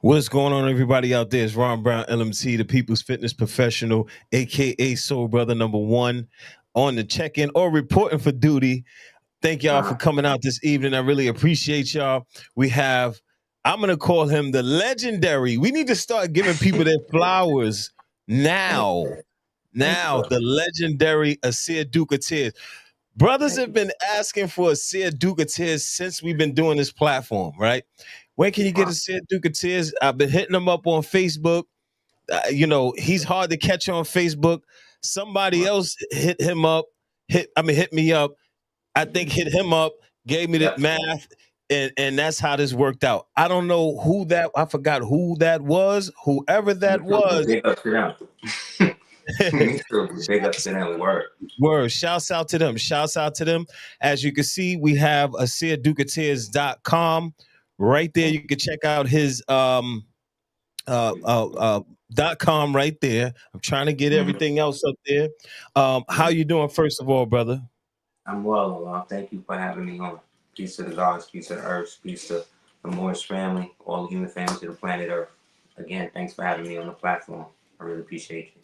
What's going on, everybody out there? It's Ron Brown, LMT, the People's Fitness Professional, aka Soul Brother number one, on the check-in or reporting for duty. Thank y'all for coming out this evening. I really appreciate y'all. We have, I'm gonna call him the legendary. We need to start giving people their flowers now. Now, the legendary Asir Ducatier. Brothers have been asking for Asir Ducatier since we've been doing this platform, right? When can you get Asir Ducatier? I've been hitting him up on Facebook. He's hard to catch on Facebook. Somebody else hit him up. Hit me up. I think hit him up, gave me the math, and that's how this worked out. I don't know who that. I forgot who that was. Whoever that was. Big up to them. Big up to them. Word. Shouts out to them. Shouts out to them. As you can see, we have AsirDucatier.com. Right there, you can check out his .com right there. I'm trying to get everything else up there. How you doing, first of all, brother? I'm well, Allah. Thank you for having me on. Peace to the gods, peace to the earth, peace to the Moorish family, all the human families of the planet Earth. Again, thanks for having me on the platform. I really appreciate you.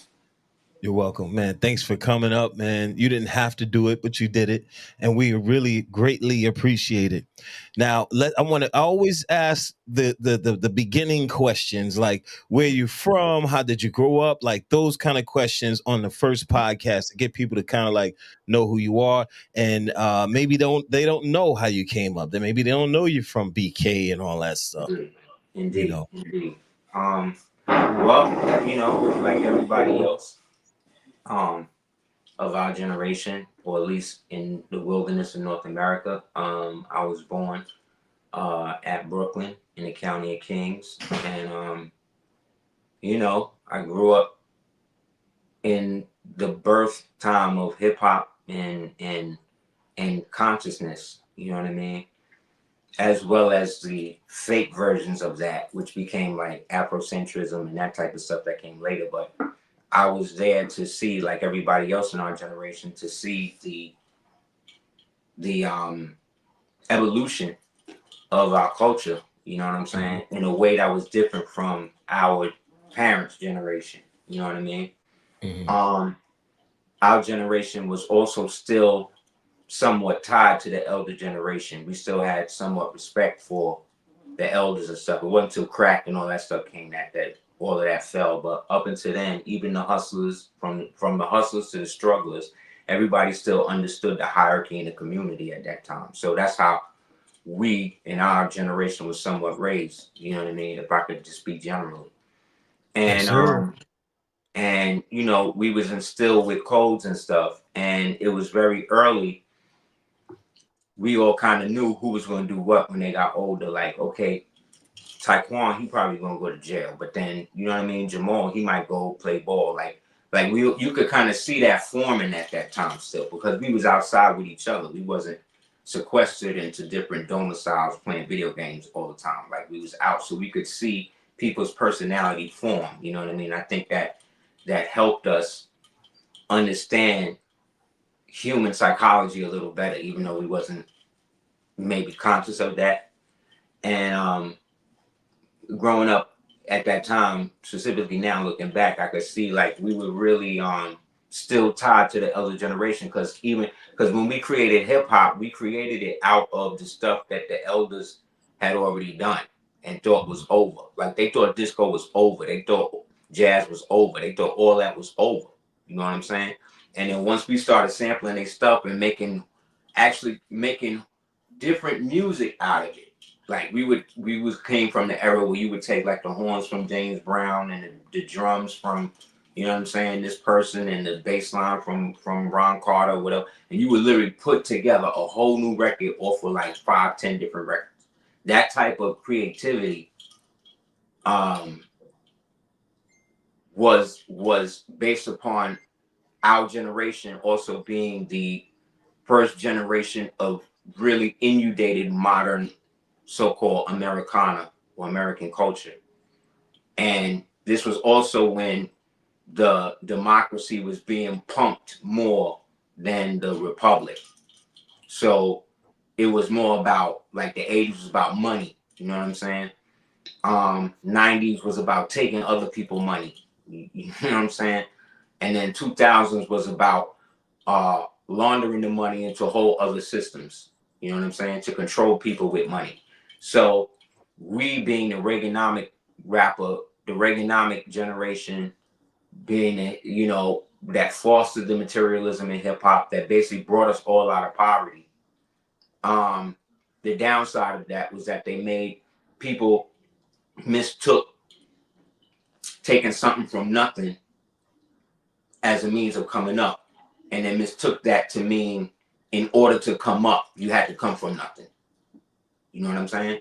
You're welcome, man. Thanks for coming up, man. You didn't have to do it, but you did it, and we really greatly appreciate it. Now, I always ask the beginning questions, like where you from, how did you grow up, like those kind of questions on the first podcast to get people to kind of like know who you are, and maybe they don't know how you came up. Maybe they don't know you from BK and all that stuff. Indeed. Well, like everybody else. Of our generation, or at least in the wilderness of North America. I was born at Brooklyn in the County of Kings, and I grew up in the birth time of hip hop and consciousness. You know what I mean? As well as the fake versions of that, which became like Afrocentrism and that type of stuff that came later, but I was there to see, like everybody else in our generation, to see the evolution of our culture. You know what I'm saying? In a way that was different from our parents' generation. You know what I mean? Our generation was also still somewhat tied to the elder generation. We still had somewhat respect for the elders and stuff. It wasn't until crack and all that stuff came that all of that fell. But up until then, even the hustlers, from the hustlers to the strugglers, everybody still understood the hierarchy in the community at that time. So that's how we in our generation was somewhat raised. You know what I mean? If I could just speak generally. And we was instilled with codes and stuff, and it was very early. We all kind of knew who was going to do what when they got older. Like, okay, Taekwon, he probably gonna go to jail, but then you know what I mean. Jamal, he might go play ball. Like you could kind of see that forming at that time still, because we was outside with each other. We wasn't sequestered into different domiciles playing video games all the time. Like we was out, so we could see people's personality form. You know what I mean? I think that helped us understand human psychology a little better, even though we wasn't maybe conscious of that. And growing up at that time, specifically now looking back, I could see like we were really still tied to the elder generation, because when we created hip hop, we created it out of the stuff that the elders had already done and thought was over. Like they thought disco was over, they thought jazz was over, they thought all that was over. You know what I'm saying? And then once we started sampling their stuff and making different music out of it. Like we came from the era where you would take like the horns from James Brown and the drums from, you know what I'm saying, this person, and the bass line from Ron Carter or whatever, and you would literally put together a whole new record off of like 5-10 different records. That type of creativity was based upon our generation also being the first generation of really inundated modern so-called Americana or American culture. And this was also when the democracy was being pumped more than the republic. So it was more about, like, the 80s was about money, you know what I'm saying? 90s was about taking other people's money. You know what I'm saying? And then 2000s was about laundering the money into whole other systems. You know what I'm saying? To control people with money. So we being the Reaganomic rapper, the Reaganomic generation, being that fostered the materialism in hip hop that basically brought us all out of poverty. The downside of that was that they made people mistook taking something from nothing as a means of coming up, and then mistook that to mean in order to come up, you had to come from nothing. You know what I'm saying?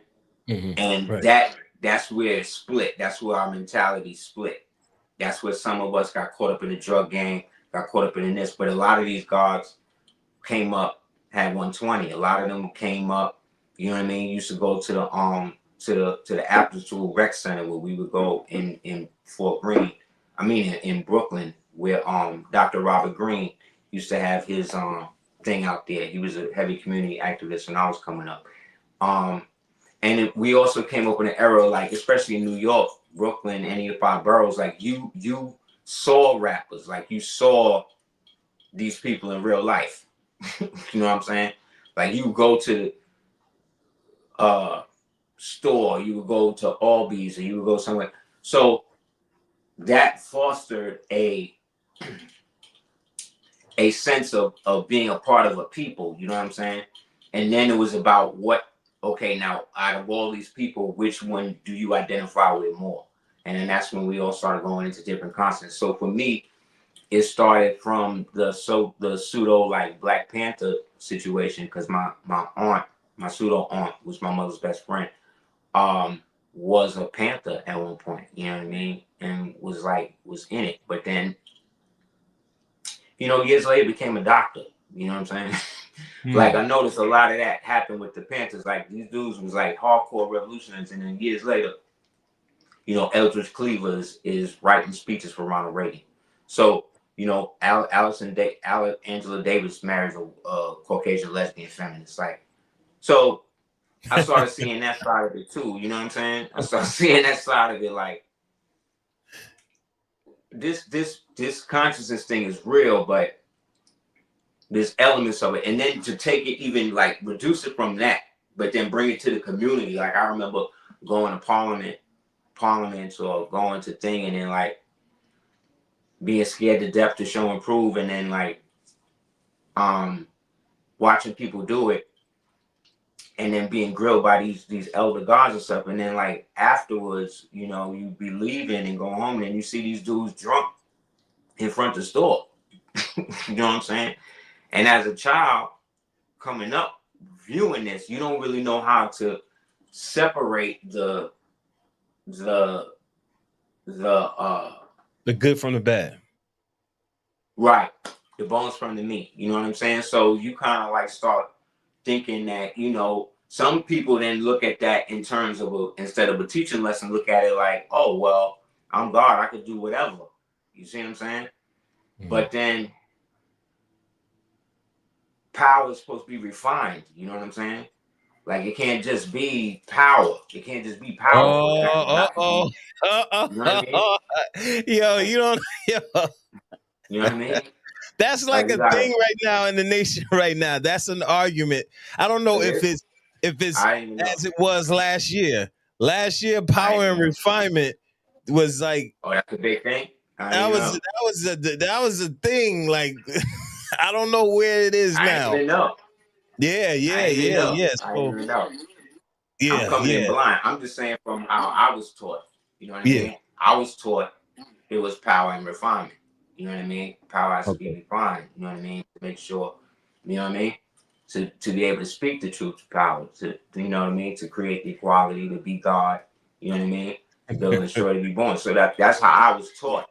Mm-hmm. And right. that's where it split. That's where our mentality split. That's where some of us got caught up in the drug game, got caught up in this. But a lot of these gods came up, had 120. A lot of them came up, you know what I mean? Used to go to the after school rec center where we would go in Fort Greene. I mean in Brooklyn, where Dr. Robert Greene used to have his thing out there. He was a heavy community activist when I was coming up. We also came up in an era, like especially in New York, Brooklyn, any of the 5 boroughs, like you saw rappers, like you saw these people in real life. You know what I'm saying? Like you go to store, you would go to Albies, or you would go somewhere. So that fostered a sense of being a part of a people, you know what I'm saying? And then it was about okay, now out of all these people, which one do you identify with more? And then that's when we all started going into different concepts. So for me, it started from the pseudo like Black Panther situation, because my aunt, my pseudo aunt, was my mother's best friend, was a Panther at one point, you know what I mean? And was in it. But then, years later became a doctor, you know what I'm saying? Like I noticed a lot of that happened with the Panthers. Like these dudes was like hardcore revolutionaries, and then years later, Eldridge Cleaver is writing speeches for Ronald Reagan. So, Angela Davis marries a Caucasian lesbian feminist. Like, so I started seeing that side of it too. You know what I'm saying? I started seeing that side of it. Like, this consciousness thing is real, but there's elements of it. And then to take it, even like reduce it from that, but then bring it to the community. Like I remember going to parliaments or going to thing, and then like being scared to death to show and prove, and then like watching people do it, and then being grilled by these elder gods and stuff, and then like afterwards, you be leaving and go home, and you see these dudes drunk in front of the store. You know what I'm saying? And as a child coming up, viewing this, you don't really know how to separate the good from the bad. Right. The bones from the meat. You know what I'm saying? So you kind of like start thinking that, some people then look at that in terms of instead of a teaching lesson, look at it like, oh, well, I'm God, I could do whatever. You see what I'm saying? But then power is supposed to be refined. You know what I'm saying? Like it can't just be power. It can't just be powerful. You know what I mean? Yo, you don't. Yo. You know what I mean? That's like a thing right now in the nation. Right now, that's an argument. I don't know if it's as it was last year. Last year, power and refinement was like. Oh, that's a big thing. That was a thing. Like I don't know where it is now. I didn't even know. Yeah. I didn't even know. Yeah, I'm coming in blind. I'm just saying from how I was taught. You know what I mean? I was taught it was power and refinement. You know what I mean? Power has to be refined. You know what I mean? To make sure, you know what I mean? To be able to speak the truth to power. To you know what I mean? To create the equality, to be God. You know what I mean? To build and destroy, to be born. So that's how I was taught,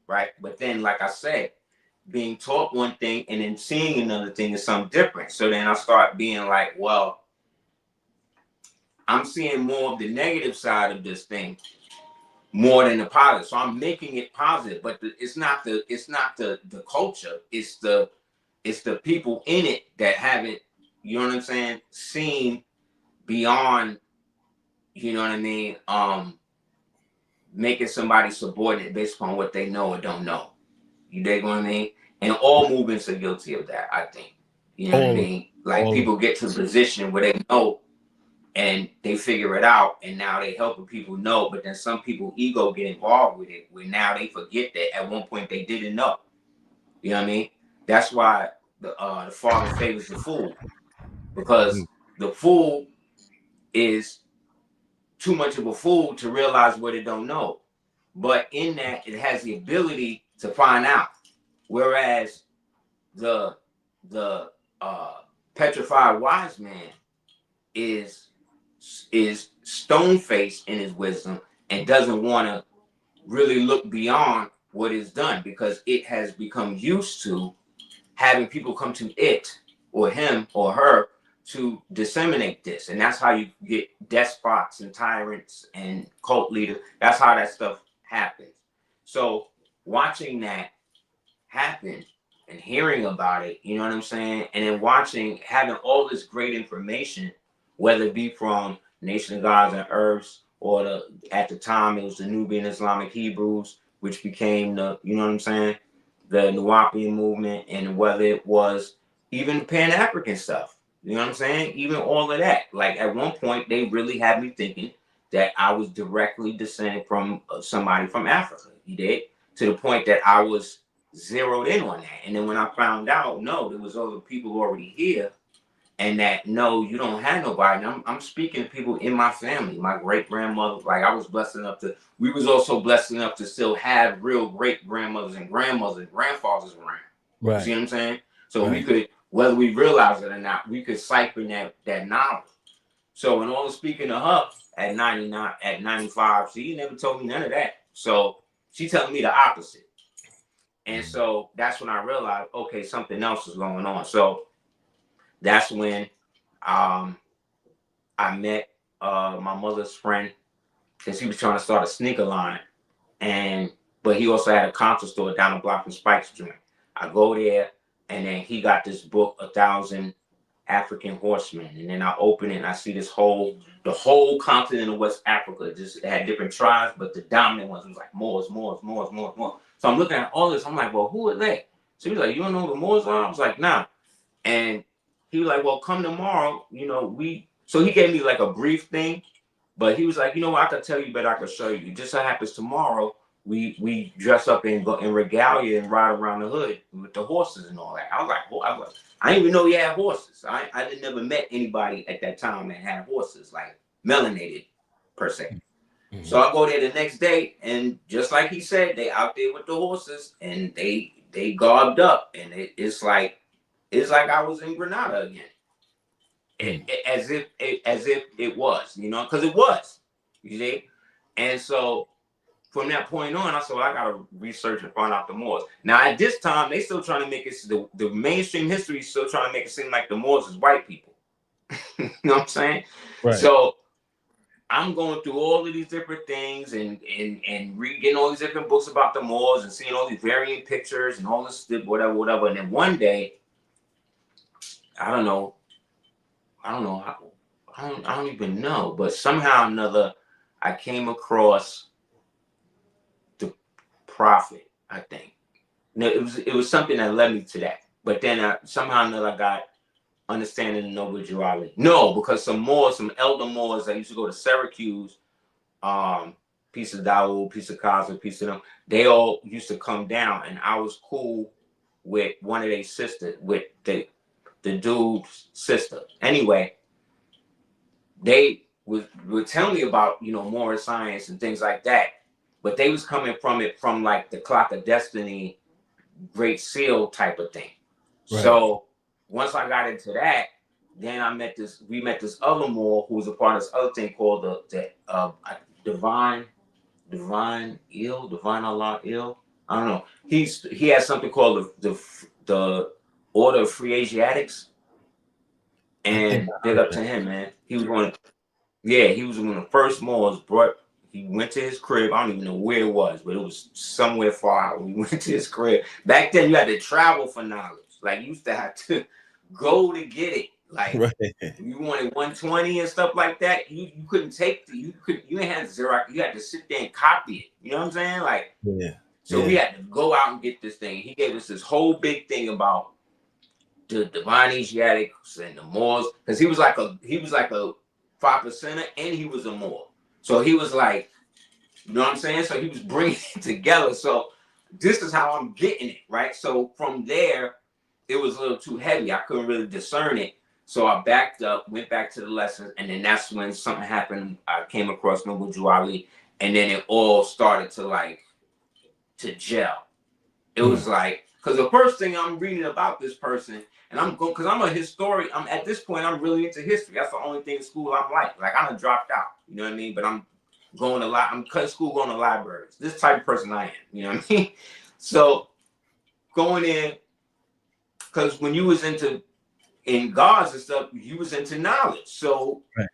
right? But then, like I said, being taught one thing and then seeing another thing is something different. So then I start being like, well, I'm seeing more of the negative side of this thing more than the positive. So I'm making it positive, but it's not the culture. It's the people in it that haven't, you know what I'm saying, seen beyond you know what I mean, making somebody subordinate based upon what they know or don't know. You dig what I mean? And all movements are guilty of that, I think. You know what I mean? Like people get to a position where they know and they figure it out, and now they helping people know. But then some people ego get involved with it, where now they forget that at one point they didn't know. You know what I mean? That's why the father favors the fool, because the fool is too much of a fool to realize what it don't know. But in that, it has the ability to find out. Whereas the petrified wise man is stone faced in his wisdom and doesn't want to really look beyond what is done, because it has become used to having people come to it or him or her to disseminate this. And that's how you get despots and tyrants and cult leaders. That's how that stuff happens. So watching that happen and hearing about it, you know what I'm saying? And then having all this great information, whether it be from Nation of Gods and Earths, or at the time it was the Nubian Islamic Hebrews, which became the, you know what I'm saying, the Nuwapian movement, and whether it was even Pan-African stuff, you know what I'm saying? Even all of that. Like at one point, they really had me thinking that I was directly descended from somebody from Africa, you did, to the point that I was zeroed in on that. And then when I found out, no, there was other people already here, and that, no, you don't have nobody. And I'm speaking to people in my family, my great grandmother. Like I was blessed enough to, we was also blessed enough to still have real great grandmothers and grandmothers and grandfathers around. Right. You see what I'm saying? So we could, whether we realize it or not, we could siphon that knowledge. So in all the speaking to her at 99, at 95, she never told me none of that. So she telling me the opposite. And so that's when I realized, okay, something else is going on. So that's when I met my mother's friend, because he was trying to start a sneaker line, but he also had a concert store down the block from Spike's joint. I go there, and then he got this book, 1,000 African Horsemen, and then I open it and I see the whole continent of West Africa. Just had different tribes, but the dominant ones was like Moors. So I'm looking at all this. I'm like, well, who are they? So he was like, you don't know who the Moors are? I was like, nah. And he was like, well, come tomorrow. You know, so he gave me like a brief thing, but he was like, you know what, I could tell you, but I could show you. It just so happens tomorrow we dress up in regalia and ride around the hood with the horses and all that. I was like, well, I didn't even know he had horses. I had never met anybody at that time that had horses, like melanated per se. Mm-hmm. So I go there the next day, and just like he said, they out there with the horses, and they garbed up, and it's like I was in Grenada again, as if it was, you know, because it was, you see. And so from that point on, I said, well, I got to research and find out the Moors. Now, at this time, they still trying to make it, the mainstream history is still trying to make it seem like the Moors is white people. You know what I'm saying? Right. So I'm going through all of these different things and reading all these different books about the Moors and seeing all these varying pictures and all this whatever. And then one day, I don't even know, but somehow or another, I came across the Prophet, I think. No, it was something that led me to that. But then somehow or another, I got understanding the noble duality. No, because some elder Moors that used to go to Syracuse, piece of Daoud, piece of Kaza, piece of them, they all used to come down, and I was cool with one of their sisters, with the dude's sister. Anyway, they would tell me about, you know, Moorish science and things like that, but they was coming from like the Clock of Destiny, Great Seal type of thing. Right. So once I got into that, then we met this other Moor who was a part of this other thing called the Divine Allah Il. I don't know. He has something called the Order of Free Asiatics. And big up to him, man. He was one of the first Moors brought. He went to his crib. I don't even know where it was, but it was somewhere far out. We went to his crib. Back then, you had to travel for knowledge. Like, you used to have to go to get it. Like Right. you wanted 120 and stuff like that, you couldn't take you didn't have Xerox, you had to sit there and copy it. You know what I'm saying? Like, Yeah. so we Yeah. had to go out and get this thing. He gave us this whole big thing about the divine Asiatics and the Moors, because he was like a 5%er and he was a Moor. So he was like, you know what I'm saying? So he was bringing it together. So this is how I'm getting it, right? So from there, it was a little too heavy. I couldn't really discern it. So I backed up, went back to the lessons, and then that's when something happened. I came across Noble Juali, and then it all started to gel. It was like, because the first thing I'm reading about this person, and I'm going, because I'm a historian. I'm at this point, I'm really into history. That's the only thing in school I'm like. Like I done dropped out. You know what I mean? But I'm going to I'm cutting school, going to libraries. This type of person I am. You know what I mean? So going in, because when you was in gods and stuff, you was into knowledge. So Right.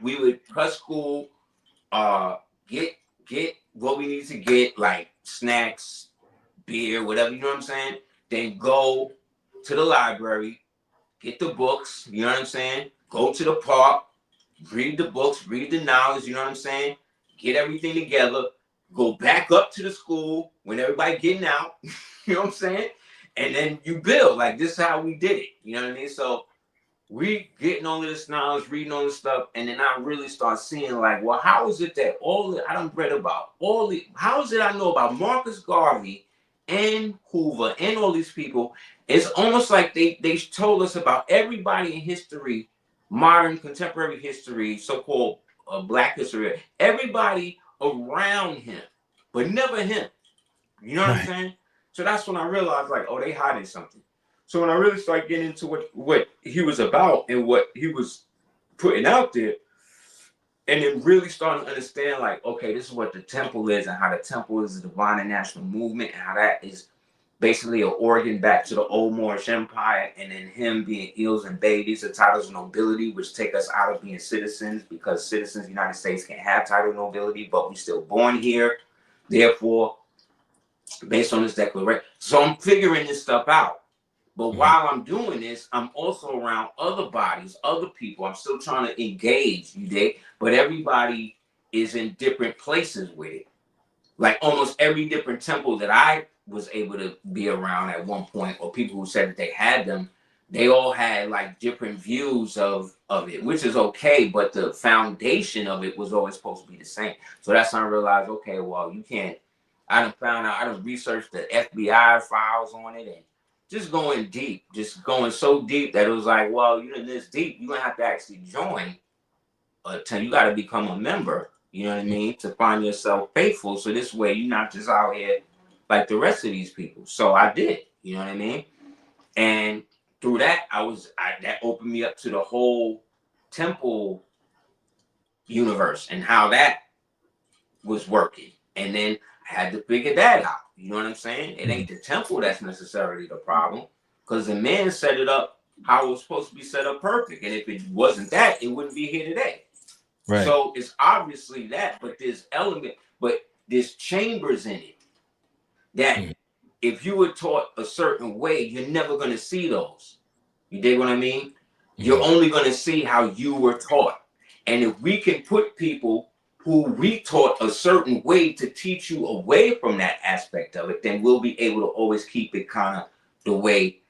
we would cut school, get what we need to get, like snacks, beer, whatever, you know what I'm saying? Then go to the library, get the books, you know what I'm saying? Go to the park, read the books, read the knowledge, you know what I'm saying? Get everything together, go back up to the school when everybody getting out, you know what I'm saying? And then you build, like this is how we did it, you know what I mean? So we getting all of this knowledge, reading all this stuff, and then I really start seeing like, well, how is it that all that I done read about, how is it I know about Marcus Garvey and Hoover and all these people? It's almost like they told us about everybody in history, modern contemporary history, so-called Black history, everybody around him, but never him. You know what I'm Right. saying? So that's when I realized, like, oh, they hiding something. So when I really started getting into what he was about and what he was putting out there, and then really starting to understand, like, okay, this is what the temple is, and how the temple is a divine and national movement, and how that is basically an organ back to the old Moorish Empire, and then him being eels and babies, the titles of nobility, which take us out of being citizens, because citizens of the United States can't have title of nobility, but we still born here. Therefore, based on this declaration. So I'm figuring this stuff out. But while I'm doing this, I'm also around other bodies, other people. I'm still trying to engage, you dig? But everybody is in different places with it. Like almost every different temple that I was able to be around at one point, or people who said that they had them, they all had like different views of it, which is okay, but the foundation of it was always supposed to be the same. So that's when I realized, okay, well, you can't. I done researched the FBI files on it, and just going deep, just going so deep that it was like, well, you're in this deep, you're gonna have to actually join you got to become a member, you know what I mean, to find yourself faithful. So this way you're not just out here like the rest of these people. So I did, you know what I mean? And through that, that opened me up to the whole temple universe and how that was working. And then I had to figure that out. You know what I'm saying? It ain't the temple that's necessarily the problem, because the man set it up how it was supposed to be set up perfect. And if it wasn't that, it wouldn't be here today. Right. So it's obviously that, but there's chambers in it that if you were taught a certain way, you're never going to see those. You dig what I mean? You're only going to see how you were taught. And if we can put people who we taught a certain way to teach you away from that aspect of it, then we'll be able to always keep it kind of the way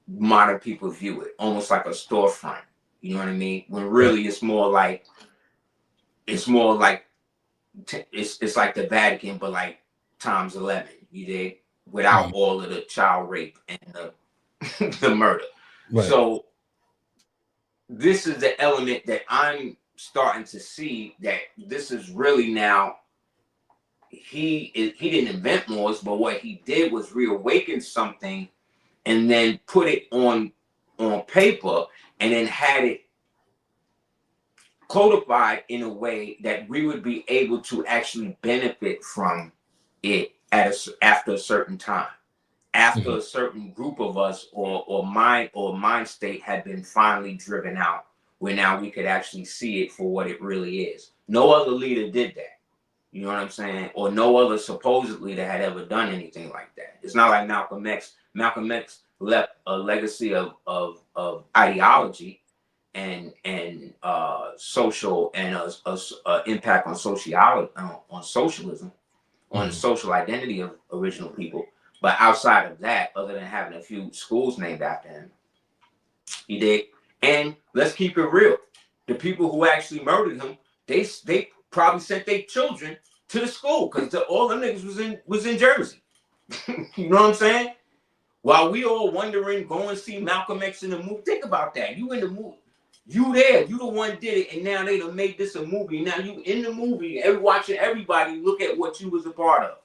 modern people view it, almost like a storefront. You know what I mean? When really it's more like it's like the Vatican, but like times 11. You dig? Without all of the child rape and the murder. Right. So this is the element that I'm starting to see, that this is really now. He didn't invent Moors, but what he did was reawaken something, and then put it on paper, and then had it codified in a way that we would be able to actually benefit from it after a certain time, after a certain group of us or mind state had been finally driven out, where now we could actually see it for what it really is. No other leader did that. You know what I'm saying? Or no other supposed leader had ever done anything like that. It's not like Malcolm X. Malcolm X left a legacy of ideology, social and impact on sociology, on socialism, on the social identity of original people. But outside of that, other than having a few schools named after him, he did. And let's keep it real: the people who actually murdered him, they probably sent their children to the school because all them niggas was in Jersey. You know what I'm saying? While we all wondering, go and see Malcolm X in the movie. Think about that. You in the movie. You there. You the one did it. And now they done made this a movie. Now you in the movie. Watching everybody look at what you was a part of.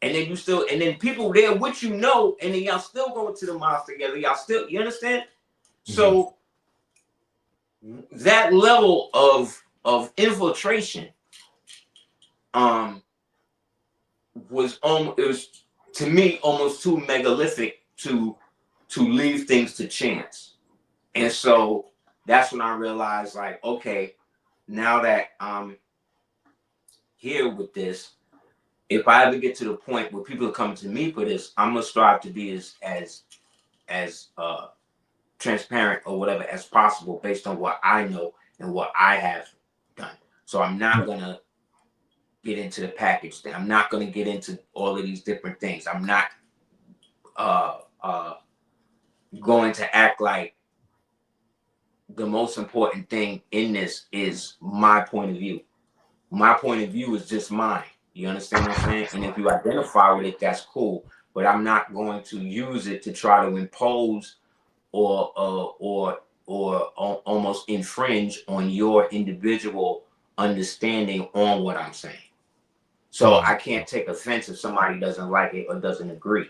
And then and then people there with you know, and then y'all still going to the mosque together. Y'all still, you understand? Mm-hmm. So that level of infiltration was it was, to me, almost too megalithic to leave things to chance. And so that's when I realized, like, okay, now that I'm here with this, if I ever get to the point where people are coming to me for this, I'm gonna strive to be as transparent or whatever as possible based on what I know and what I have done. So I'm not gonna get into the package thing. I'm not going to get into all of these different things. I'm not going to act like the most important thing in this is my point of view. My point of view is just mine. You understand what I'm saying? And if you identify with it, that's cool. But I'm not going to use it to try to impose or almost infringe on your individual understanding on what I'm saying. So I can't take offense if somebody doesn't like it or doesn't agree.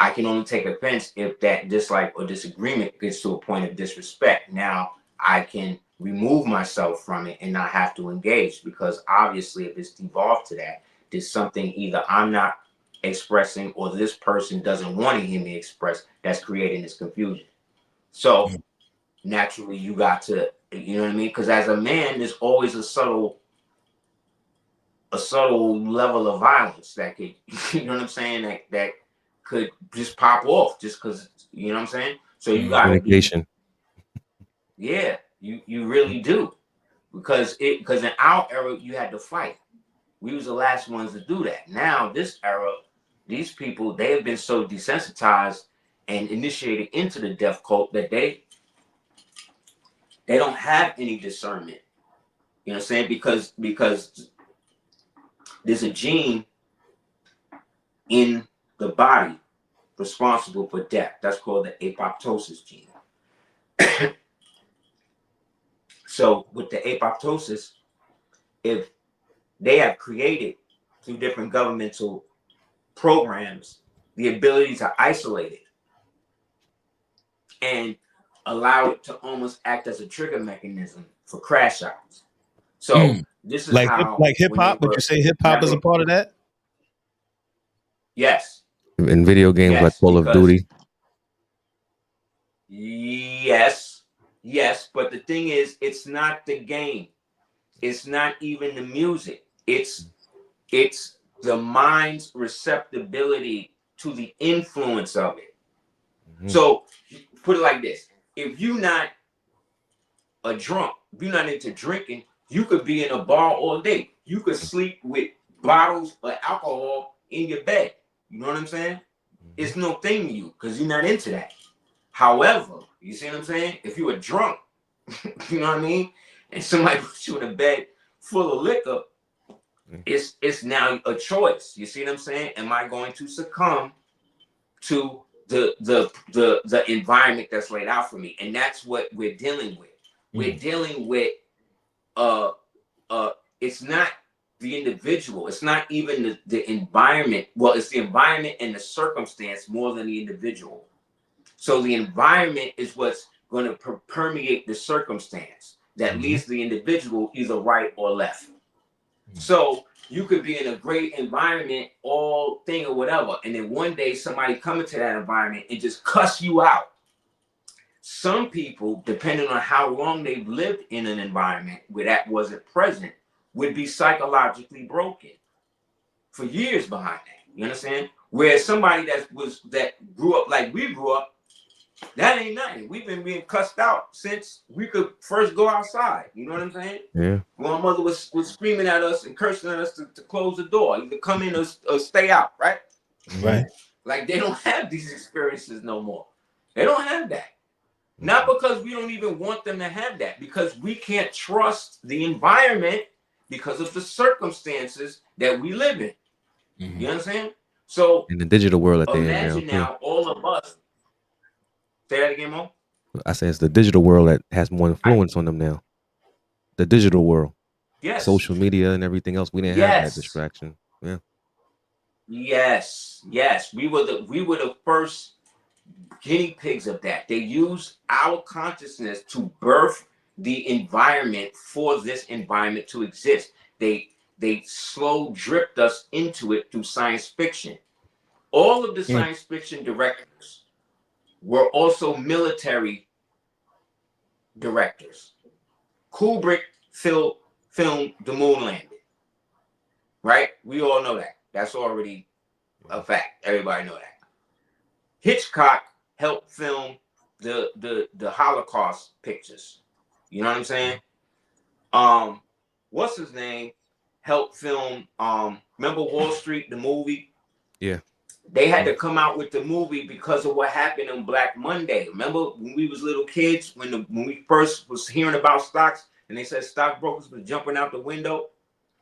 I can only take offense if that dislike or disagreement gets to a point of disrespect. Now I can remove myself from it and not have to engage, because obviously if it's devolved to that, there's something either I'm not expressing or this person doesn't want to hear me express that's creating this confusion. So naturally you got to, you know what I mean? Because as a man, there's always a subtle level of violence that could, you know what I'm saying, that could just pop off just because, you know what I'm saying? So you gotta be, yeah, you really do. Because in our era you had to fight. We was the last ones to do that. Now this era, these people, they have been so desensitized and initiated into the death cult that they don't have any discernment. You know what I'm saying? Because there's a gene in the body responsible for death. That's called the apoptosis gene. So with the apoptosis, if they have created through different governmental programs the ability to isolate it and allow it to almost act as a trigger mechanism for crash outs. So this is like how, like hip hop. Would you say hip hop is a part of that? Yes. In video games like Call of Duty. Yes. But the thing is, it's not the game. It's not even the music. It's the mind's receptibility to the influence of it. So put it like this: if you're not a drunk, if you're not into drinking, you could be in a bar all day. You could sleep with bottles of alcohol in your bed. You know what I'm saying? It's no thing to you because you're not into that. However, you see what I'm saying? If you were drunk, you know what I mean, and somebody puts you in a bed full of liquor, it's now a choice. You see what I'm saying? Am I going to succumb to the environment that's laid out for me? And that's what we're dealing with. We're dealing with it's not the individual. It's not even the environment. Well, it's the environment and the circumstance more than the individual. So the environment is what's going to permeate the circumstance that leads the individual either right or left. So you could be in a great environment, all thing or whatever, and then one day somebody come into that environment and just cuss you out. Some people, depending on how long they've lived in an environment where that wasn't present, would be psychologically broken for years behind that. You understand? Whereas somebody that grew up like we grew up, That ain't nothing. We've been being cussed out since we could first go outside. You know what I'm saying? Yeah. My mother was screaming at us and cursing at us to close the door, either come in or stay out, right? Right. Like they don't have these experiences no more. They don't have that. Not because we don't even want them to have that, because we can't trust the environment because of the circumstances that we live in. You understand? So in the digital world that they're in imagine now all of us. Say that again, Mo. I say it's the digital world that has more influence on them now. The digital world. Yes. Social media and everything else. We didn't have that distraction. Yeah. Yes. We were the first guinea pigs of that. They used our consciousness to birth the environment for this environment to exist. They slow dripped us into it through science fiction. All of the science fiction directors were also military directors. Kubrick filmed the moon landing, right? We all know that. That's already a fact. Everybody know that. Hitchcock helped film the Holocaust pictures. You know what I'm saying? What's his name? Helped film. Remember Wall Street, the movie? Yeah. They had to come out with the movie because of what happened on Black Monday. Remember when we was little kids, when we first was hearing about stocks, and they said stockbrokers were jumping out the window?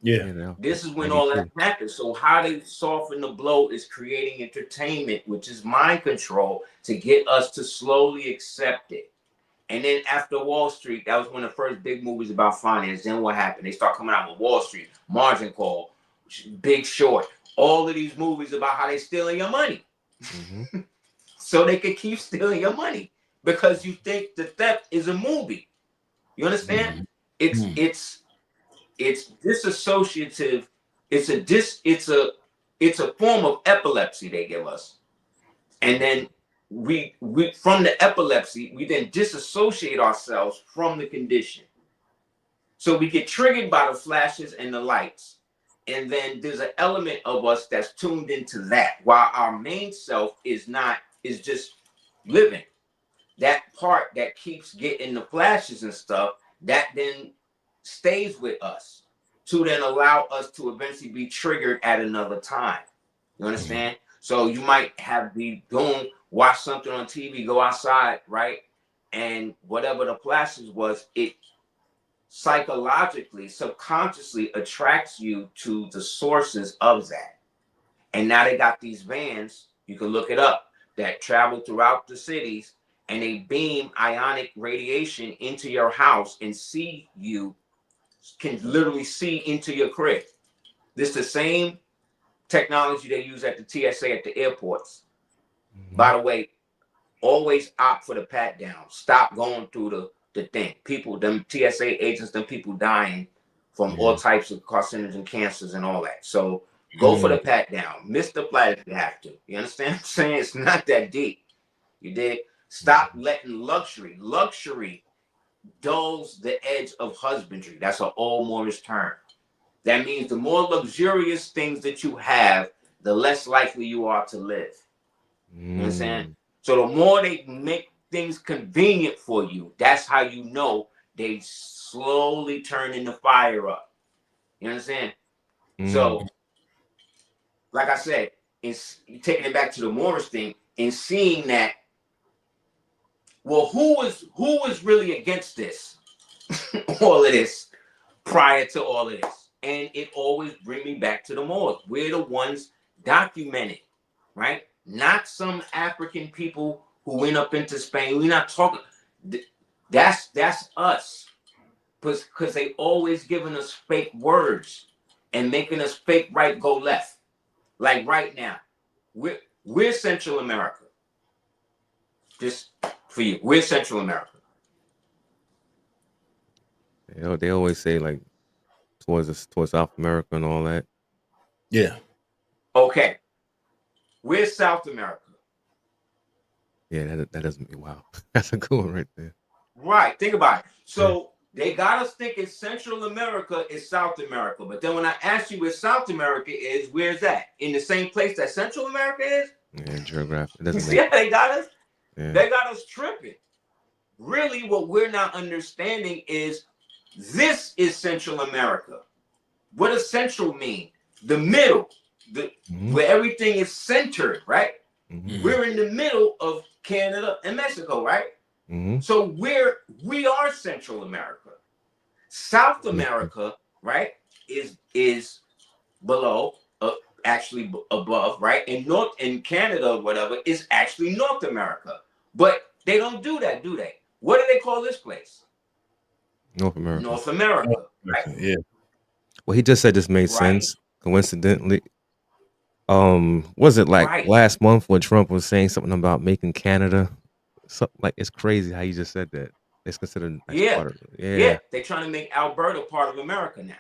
Yeah. This is when all that happened. So how they soften the blow is creating entertainment, which is mind control, to get us to slowly accept it. And then after Wall Street, that was one of the first big movies about finance. Then what happened? They start coming out with Wall Street, Margin Call, Big Short, all of these movies about how they stealing your money. So they can keep stealing your money because you think the theft is a movie. You understand? It's disassociative. It's a form of epilepsy they give us. And then we from the epilepsy, we then disassociate ourselves from the condition. So we get triggered by the flashes and the lights. And then there's an element of us that's tuned into that, while our main self is just living. That part that keeps getting the flashes and stuff, that then stays with us to then allow us to eventually be triggered at another time. You understand? So you might watch something on TV, go outside, right? And whatever the flashes was, it psychologically, subconsciously attracts you to the sources of that. And now they got these vans, you can look it up, that travel throughout the cities, and they beam ionic radiation into your house and can literally see into your crib. This is the same technology they use at the TSA at the airports. By the way, always opt for the pat down. Stop going through the thing. People, them TSA agents, them people dying from all types of carcinogen cancers and all that. So go for the pat down. Miss the flight if you have to. You understand what I'm saying? It's not that deep. You did. Stop letting luxury dulls the edge of husbandry. That's an old Moorish term. That means the more luxurious things that you have, the less likely you are to live. You understand? So the more they make things convenient for you, that's how you know they slowly turning the fire up. You understand? So, like I said, it's taking it back to the Moorish thing and seeing that. Well, who was really against this? All of this prior to all of this. And it always brings me back to the Moors. We're the ones documented, right? Not some African people who went up into Spain. We're not talking. That's us. Because they always giving us fake words and making us fake right, go left. Like right now, we're Central America. Just for you, we're Central America. They always say like towards South America and all that. Yeah. Okay. We're South America. Yeah, that doesn't mean wow. That's a good one right there. Right. Think about it. So they got us thinking Central America is South America. But then when I ask you where South America is, where's that? In the same place that Central America is? Yeah, geographic. You see how they got us? Yeah. They got us tripping. Really, what we're not understanding is this is Central America. What does Central mean? The middle, where everything is centered, right? We're in the middle of Canada and Mexico, right? So we are Central America. South America, right, is below, actually above, right? And North in Canada or whatever is actually North America. But they don't do that, do they? What do they call this place? North America. North America, right? Yeah. Well, he just said this made sense. Coincidentally, was it like last month when Trump was saying something about making Canada? Something like, it's crazy how you just said that. It's considered part of it. Yeah. They're trying to make Alberta part of America now.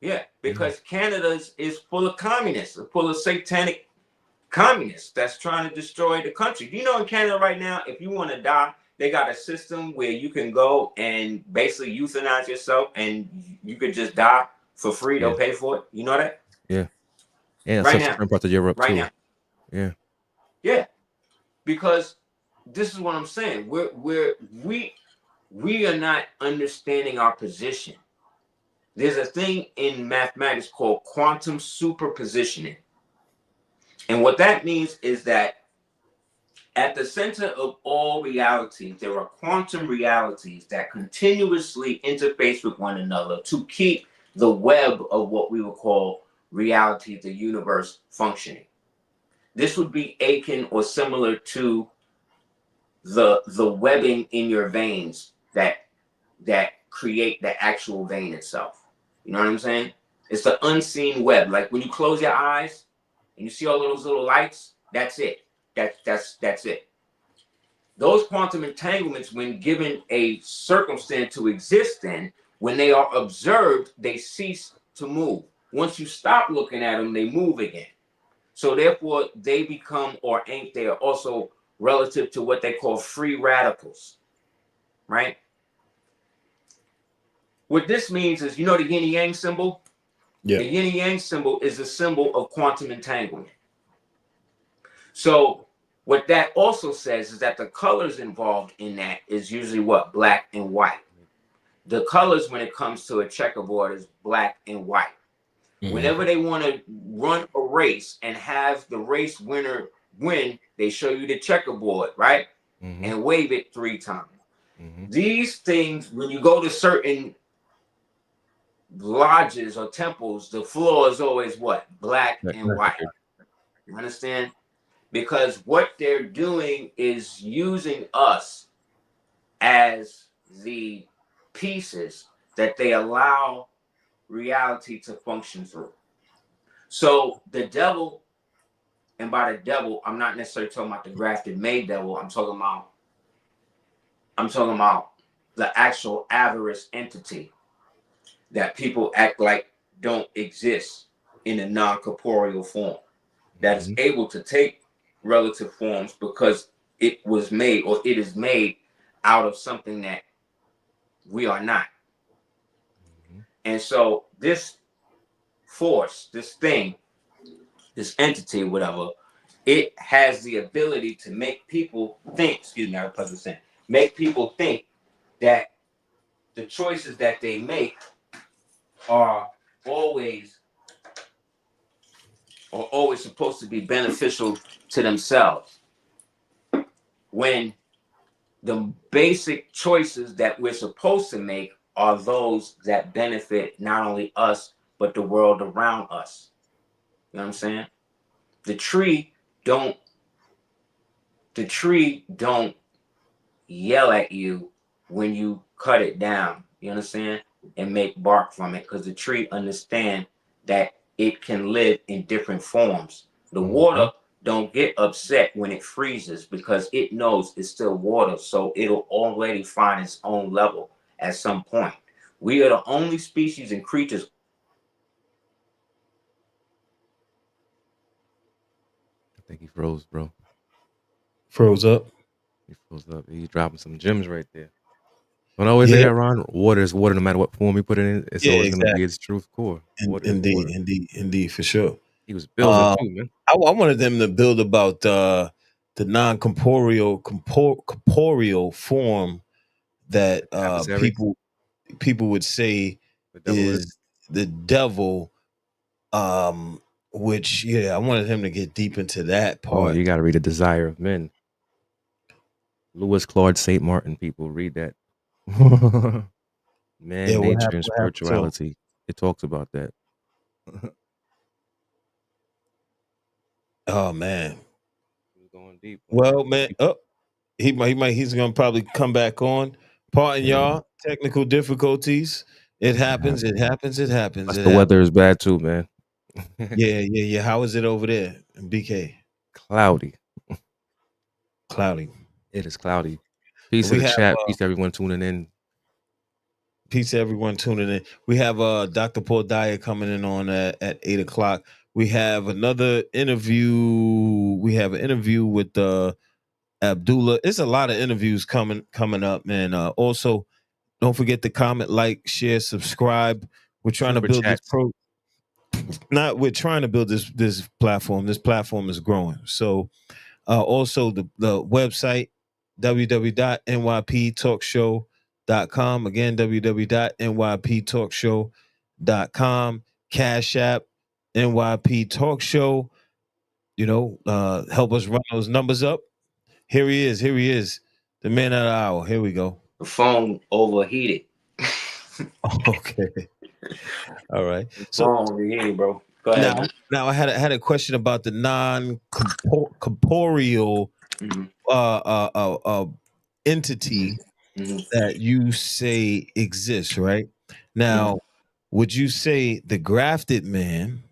Yeah, because Canada is full of communists, full of satanic communists that's trying to destroy the country. Do you know in Canada right now, if you want to die, they got a system where you can go and basically euthanize yourself and you could just die for free. They'll pay for it. You know that? Yeah. Yeah. Right now. Parts of Europe right too. now. Yeah. Yeah. Because this is what I'm saying. We are not understanding our position. There's a thing in mathematics called quantum superpositioning. And what that means is that at the center of all realities, there are quantum realities that continuously interface with one another to keep the web of what we would call reality, the universe, functioning. This would be akin or similar to the webbing in your veins that create the actual vein itself. You know what I'm saying? It's the unseen web. Like when you close your eyes and you see all those little lights, that's it. That's it. Those quantum entanglements, when given a circumstance to exist in, when they are observed, they cease to move. Once you stop looking at them, they move again. So therefore, they become, or ain't they, are also relative to what they call free radicals, right? What this means is, you know the yin and yang symbol? Yeah. The yin and yang symbol is a symbol of quantum entanglement. So what that also says is that the colors involved in that is usually what? Black and white. The colors when it comes to a checkerboard is black and white. Whenever they want to run a race and have the race winner win, they show you the checkerboard, right? And wave it 3 times. These things, when you go to certain lodges or temples, the floor is always what? Black and white. You understand? Because what they're doing is using us as the pieces that they allow reality to function through. So the devil, and by the devil, I'm not necessarily talking about the grafted made devil. I'm talking about the actual avarice entity that people act like don't exist in a non-corporeal form, that is able to take relative forms because it was made, or it is made out of something that we are not. And so this force, this thing, this entity, whatever, it has the ability to make people think, make people think that the choices that they make are always supposed to be beneficial to themselves, when the basic choices that we're supposed to make are those that benefit not only us, but the world around us. You know what I'm saying? The tree don't yell at you when you cut it down, you understand? And make bark from it, because the tree understand that it can live in different forms. The water don't get upset when it freezes because it knows it's still water, so it'll already find its own level at some point. We are the only species and creatures. I think he froze, bro. Froze up. He froze up. He's dropping some gems right there. Don't always say that, Ron. Water is water, no matter what form we put it in. It's always going to be its truth core. Indeed, for sure. He was building too, man. I wanted them to build about non-corporeal corporeal form that Adversary, people would say the devil is. is the devil. Which I wanted him to get deep into that Oh, part. you got to read The Desire of Men. Louis Claude Saint Martin. People read that. Man, nature, and What happened to him? spirituality. It talks about that. Oh man. We're going deep. Well, man, he's gonna probably come back on. Pardon y'all, technical difficulties. It happens. It happens. It happens. Plus, It the weather happens. is bad too, man. Yeah. How is it over there in BK? Cloudy. Cloudy. It is cloudy. Peace to We the have chat. Peace to everyone tuning in. peace to everyone tuning in. We have Dr. Paul Dyer coming in on at 8 o'clock. We have another interview. We have an interview with Abdullah. It's a lot of interviews coming up, man. Also, don't forget to comment, like, share, subscribe. We're trying to Super build this chats. we're trying to build this platform. This platform is growing. So also the website www.nyptalkshow.com. Again, www.nyptalkshow.com. Cash App NYP Talk Show. Help us run those numbers up. Here he is. The man of the hour. Here we go. The phone overheated. Okay. All right. The So phone overheated, bro. Go ahead, man. now I had a question about the non-corporeal entity that you say exists, right? Now, would you say the grafted man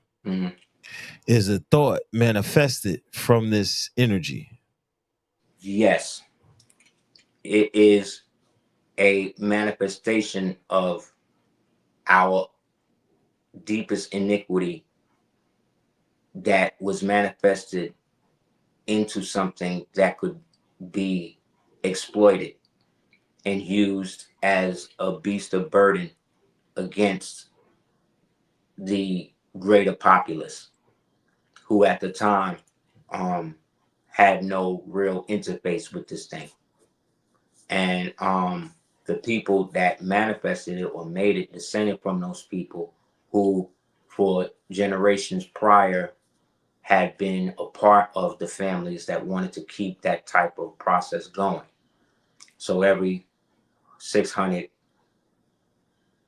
is a thought manifested from this energy? Yes. It is a manifestation of our deepest iniquity that was manifested into something that could be exploited and used as a beast of burden against the greater populace, who at the time had no real interface with this thing. And the people that manifested it or made it descended from those people who, for generations prior, had been a part of the families that wanted to keep that type of process going. So every 600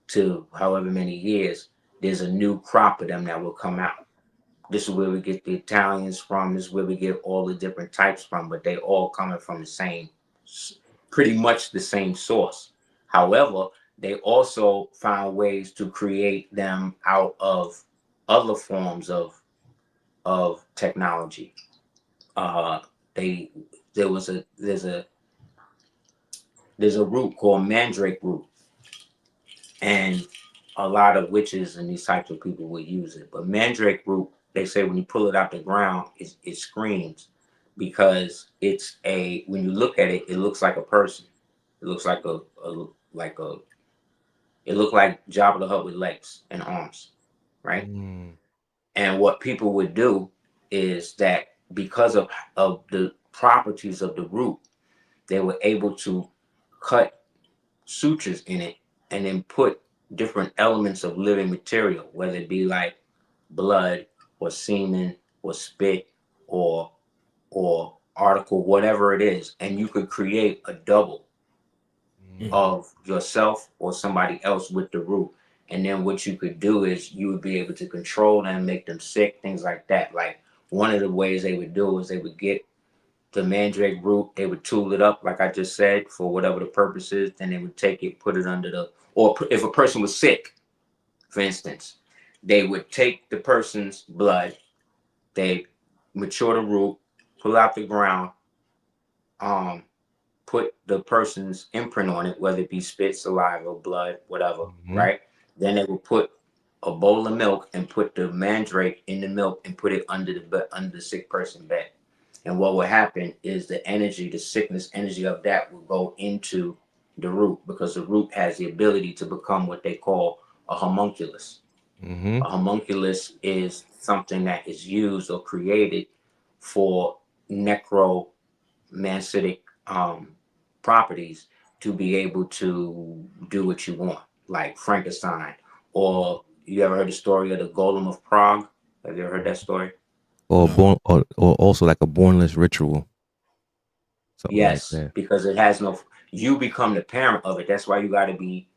to however many years, there's a new crop of them that will come out. This is where we get the Italians from. This is where we get all the different types from, but they all coming from the same, pretty much the same source. However, they also found ways to create them out of other forms of technology. There's a root called mandrake root, and a lot of witches and these types of people would use it. But mandrake root, they say when you pull it out the ground, it screams, because when you look at it, it looks like a person. It looks like it looked like Jabba the Hutt with legs and arms, right? And what people would do is that because of the properties of the root, they were able to cut sutures in it and then put different elements of living material, whether it be like blood or semen or spit or article, whatever it is, and you could create a double of yourself or somebody else with the root. And then what you could do is you would be able to control them, make them sick, things like that. Like one of the ways they would do is they would get the mandrake root, they would tool it up, like I just said, for whatever the purpose is. Then they would take it, put it under or if a person was sick, for instance, they would take the person's blood, they mature the root, pull out the ground, put the person's imprint on it, whether it be spit, saliva, blood, whatever, right? Then they will put a bowl of milk and put the mandrake in the milk and put it under the sick person's bed. And what will happen is the energy, the sickness energy of that will go into the root, because the root has the ability to become what they call a homunculus. A homunculus is something that is used or created for necro Mansitic properties to be able to do what you want, like Frankenstein. Or you ever heard the story of the Golem of Prague? Have you ever heard that story? Or born, or also like a bornless ritual, something like Yes, that. because it has no. You become the parent of it. That's why you got to be.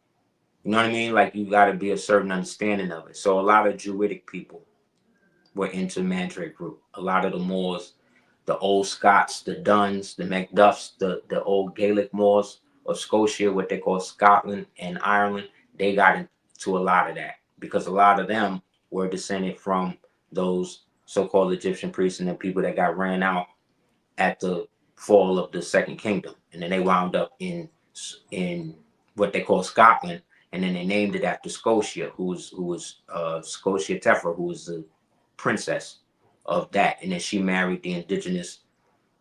You know what I mean? Like you got to be a certain understanding of it. So a lot of Druidic people were into Mandrake Group. A lot of the Moors, the old Scots, the Duns, the Macduffs, the old Gaelic Moors of Scotia, what they call Scotland and Ireland, they got into a lot of that because a lot of them were descended from those so-called Egyptian priests and the people that got ran out at the fall of the Second Kingdom, and then they wound up in what they call Scotland, and then they named it after Scotia, who was Scotia Tefra, who was the princess of that, and then she married the indigenous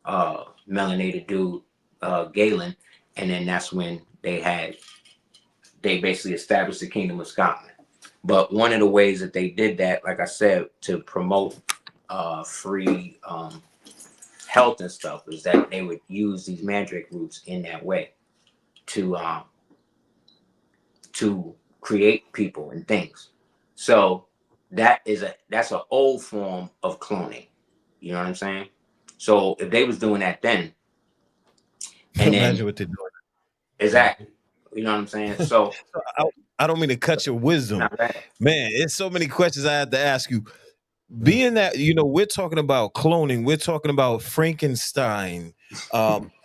melanated dude, Galen, and then that's when they basically established the Kingdom of Scotland. But one of the ways that they did that, like I said, to promote free health and stuff, is that they would use these mandrake roots in that way to create people and things. So that's an old form of cloning. You know what I'm saying? So if they was doing that then, and Imagine then what they're doing. exactly, you know what I'm saying? So I don't mean to cut your wisdom, man. It's so many questions I have to ask you. Being that we're talking about cloning, we're talking about Frankenstein.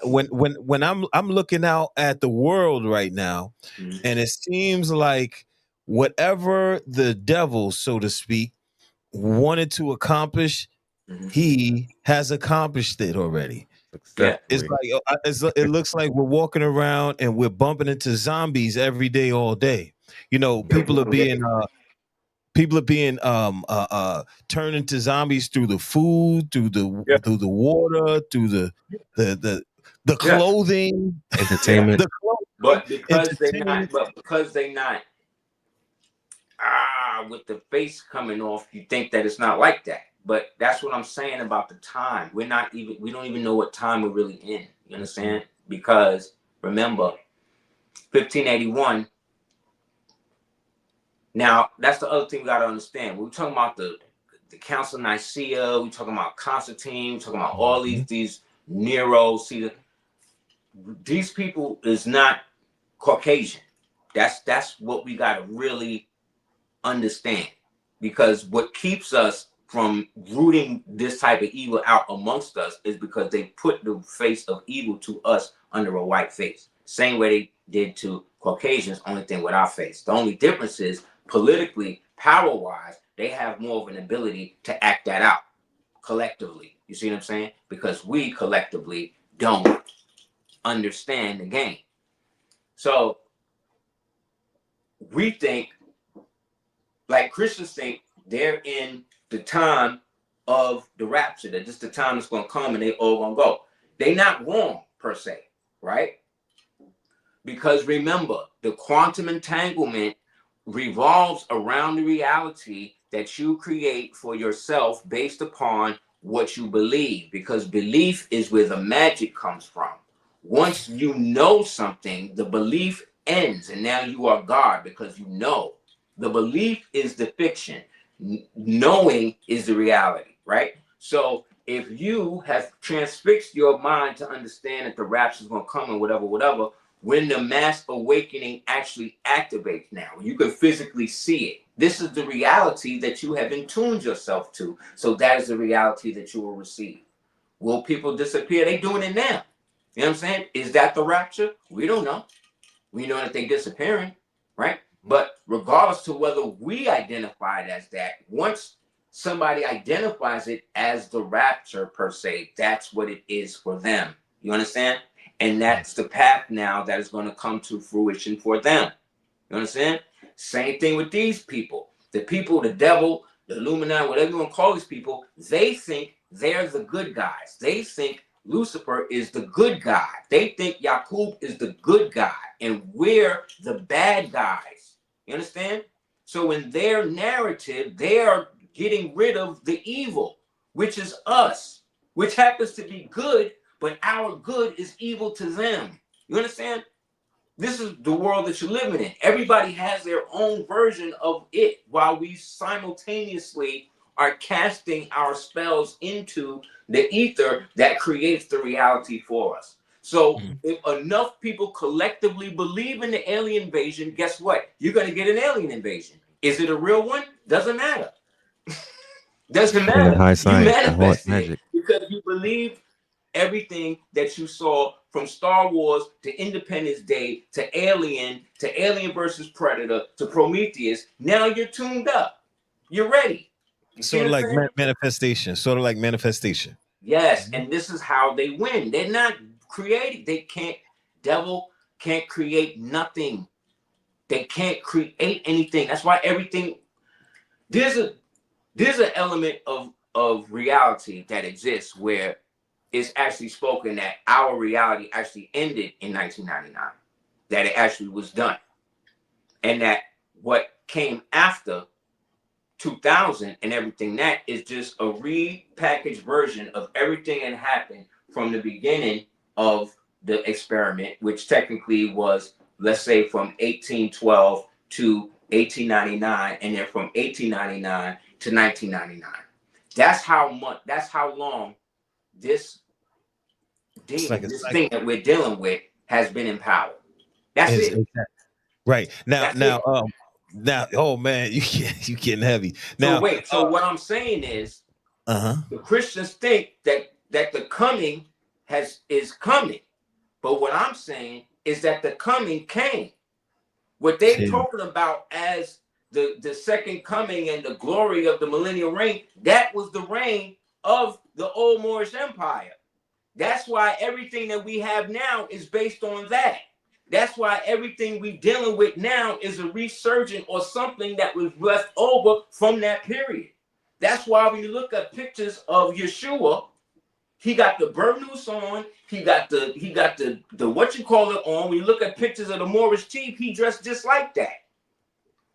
When I'm looking out at the world right now, and it seems like whatever the devil, so to speak, wanted to accomplish, he has accomplished it already. It's like it looks like we're walking around and we're bumping into zombies every day, all day. People are being turned into zombies through the food, through the water, through the clothing, entertainment. But because they not with the face coming off, you think that it's not like that. But that's what I'm saying about the time. We don't even know what time we're really in. You understand? Because remember, 1581. Now, that's the other thing we got to understand. We're talking about the Council of Nicaea. We're talking about Constantine. We're talking about all these Nero. See, these people is not Caucasian. That's what we got to really understand. Because what keeps us from rooting this type of evil out amongst us is because they put the face of evil to us under a white face. Same way they did to Caucasians, only thing with our face. The only difference is politically, power-wise, they have more of an ability to act that out collectively. You see what I'm saying? Because we collectively don't understand the game. So we think, like Christians think, they're in the time of the rapture, that just the time that's going to come and they all going to go. They're not wrong, per se, right? Because remember, the quantum entanglement revolves around the reality that you create for yourself based upon what you believe, because belief is where the magic comes from. Once you know something, the belief ends, and now you are God because you know. The belief is the fiction. Knowing is the reality, right? So if you have transfixed your mind to understand that the rapture is going to come and whatever, when the mass awakening actually activates now, you can physically see it. This is the reality that you have attuned yourself to. So that is the reality that you will receive. Will people disappear? They doing it now. You know what I'm saying? Is that the rapture? We don't know. We know that they disappearing, right? But regardless to whether we identify it as that, once somebody identifies it as the rapture per se, that's what it is for them. You understand? And that's the path now that is going to come to fruition for them. You understand? Same thing with these people. The people, the devil, the Illuminati, whatever you want to call these people, they think they're the good guys. They think Lucifer is the good guy. They think Yakub is the good guy, and we're the bad guys. You understand? So in their narrative, they are getting rid of the evil, which is us, which happens to be good, but our good is evil to them. You understand? This is the world that you're living in. Everybody has their own version of it, while we simultaneously are casting our spells into the ether that creates the reality for us. So if enough people collectively believe in the alien invasion, guess what? You're going to get an alien invasion. Is it a real one? Doesn't matter. Doesn't matter. High You science, manifested magic. it because you believe everything that you saw, from Star Wars to Independence Day to Alien versus Predator to Prometheus. Now you're tuned up. You're ready. You sort of like manifestation. Sort of like manifestation. Yes, and this is how they win. They're not creating. They can't. Devil can't create nothing. They can't create anything. That's why everything. There's an element of reality that exists where it's actually spoken that our reality actually ended in 1999, that it actually was done, and that what came after 2000 and everything that is just a repackaged version of everything that happened from the beginning of the experiment, which technically was, let's say, from 1812 to 1899, and then from 1899 to 1999. That's how long this demon, this thing that we're dealing with has been in power. That's it. Exactly. Right. Now, oh man, you getting heavy. Now, so what I'm saying is, the Christians think that the coming is coming, but what I'm saying is that the coming came. What they're talking about as the second coming and the glory of the millennial reign, that was the reign of the old Moorish Empire. That's why everything that we have now is based on that. That's why everything we're dealing with now is a resurgent or something that was left over from that period. That's why when you look at pictures of Yeshua, he got the burnous on, he got the what you call it on. When you look at pictures of the Moorish chief, he dressed just like that.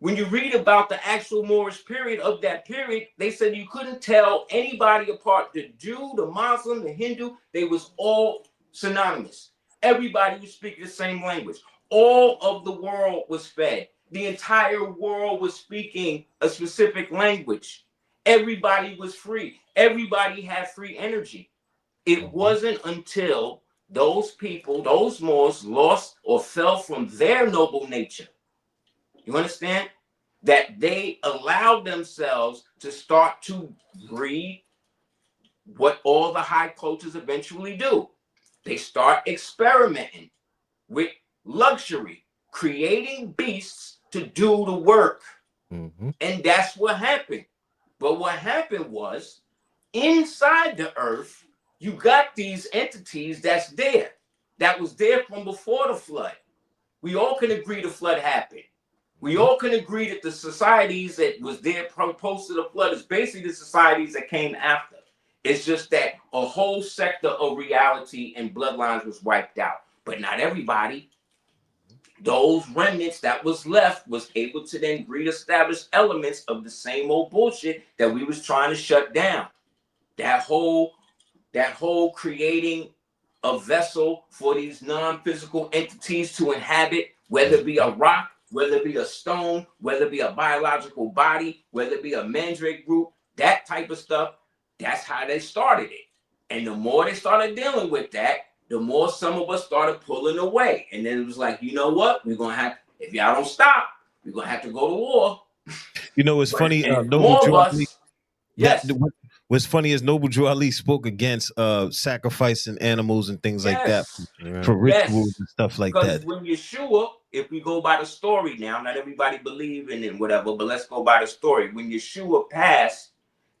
When you read about the actual Moorish period of that period, they said you couldn't tell anybody apart. The Jew, the Muslim, the Hindu, they was all synonymous. Everybody was speaking the same language. All of the world was fed. The entire world was speaking a specific language. Everybody was free. Everybody had free energy. It wasn't until those people, those Moors, lost or fell from their noble nature, you understand, that they allowed themselves to start to breed what all the high cultures eventually do. They start experimenting with luxury, creating beasts to do the work. And that's what happened. But what happened was, inside the earth, you got these entities that's there, that was there from before the flood. We all can agree the flood happened. We all can agree that the societies that was there post to the flood is basically the societies that came after. It's just that a whole sector of reality and bloodlines was wiped out. But not everybody. Those remnants that was left was able to then reestablish elements of the same old bullshit that we was trying to shut down. That whole creating a vessel for these non-physical entities to inhabit, whether it be a rock, whether it be a stone, whether it be a biological body, whether it be a mandrake group, that type of stuff, that's how they started it. And the more they started dealing with that, the more some of us started pulling away. And then it was like, you know what? We're going to have, if y'all don't stop, we're going to have to go to war. You know, it's funny. More of us, yes. What's funny is Noble Drew Ali spoke against sacrificing animals and things like that for rituals and stuff like that. Because when Yeshua, if we go by the story now, not everybody believe in it, whatever, but let's go by the story. When Yeshua passed,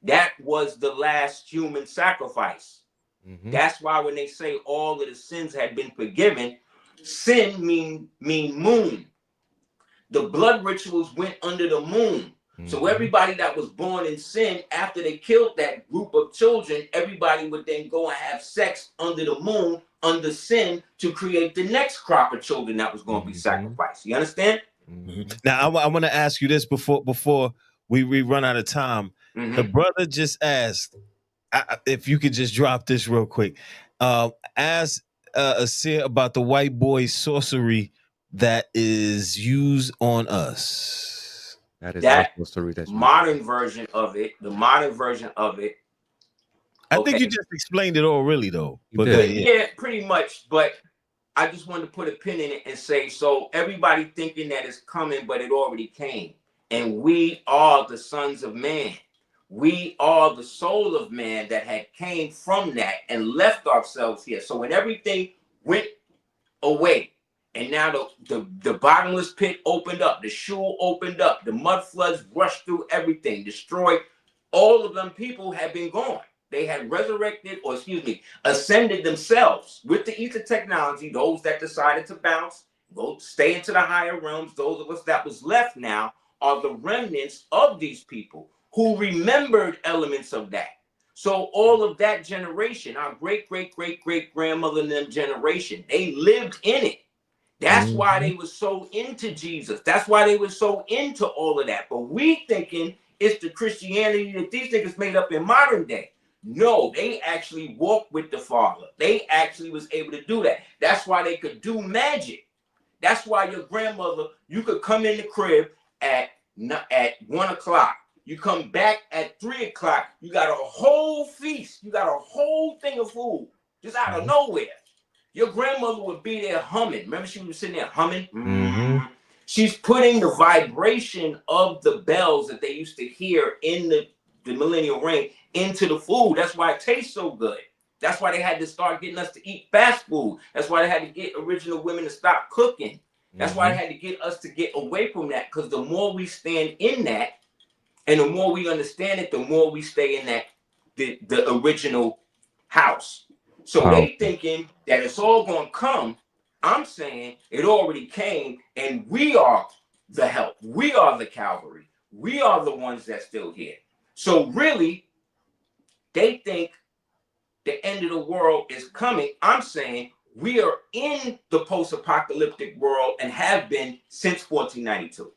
that was the last human sacrifice. That's why when they say all of the sins had been forgiven, sin mean moon. The blood rituals went under the moon. So everybody that was born in sin, after they killed that group of children, everybody would then go and have sex under the moon, under sin, to create the next crop of children that was going to be sacrificed. You understand? Now, I want to ask you this before we run out of time. The brother just asked, if you could just drop this real quick. As Aseer about the white boy sorcery that is used on us. That is that our sorcery that's used. modern version of it, the modern version of it. I think you just explained it all, really, though. You But did. Yeah, pretty much. But I just wanted to put a pin in it and say, so everybody thinking that it's coming, but it already came. And we are the sons of man. We are the soul of man that had came from that and left ourselves here. So when everything went away, and now the bottomless pit opened up, the Sheol opened up, the mud floods rushed through everything, destroyed. All of them people had been gone. They had resurrected, or excuse me, ascended themselves with the ether technology. Those that decided to bounce, go stay into the higher realms. Those of us that was left now are the remnants of these people who remembered elements of that. So all of that generation, our great grandmother and them generation, they lived in it. That's why they were so into Jesus. That's why they were so into all of that. But we thinking it's the Christianity that these niggas made up in modern day. No, they actually walked with the Father. They actually was able to do that. That's why they could do magic. That's why your grandmother, you could come in the crib at 1 o'clock. You come back at 3 o'clock. You got a whole feast. You got a whole thing of food just out of nowhere. Your grandmother would be there humming. Remember, she was sitting there humming. She's putting the vibration of the bells that they used to hear in the millennial reign into the food. That's why it tastes so good. That's why they had to start getting us to eat fast food. That's why they had to get original women to stop cooking. That's why they had to get us to get away from that. Because the more we stand in that, and the more we understand it, the more we stay in that the original house. So they thinking that it's all going to come. I'm saying it already came, and we are the help. We are the Calvary. We are the ones that's still here. So really, they think the end of the world is coming. I'm saying we are in the post-apocalyptic world and have been since 1492.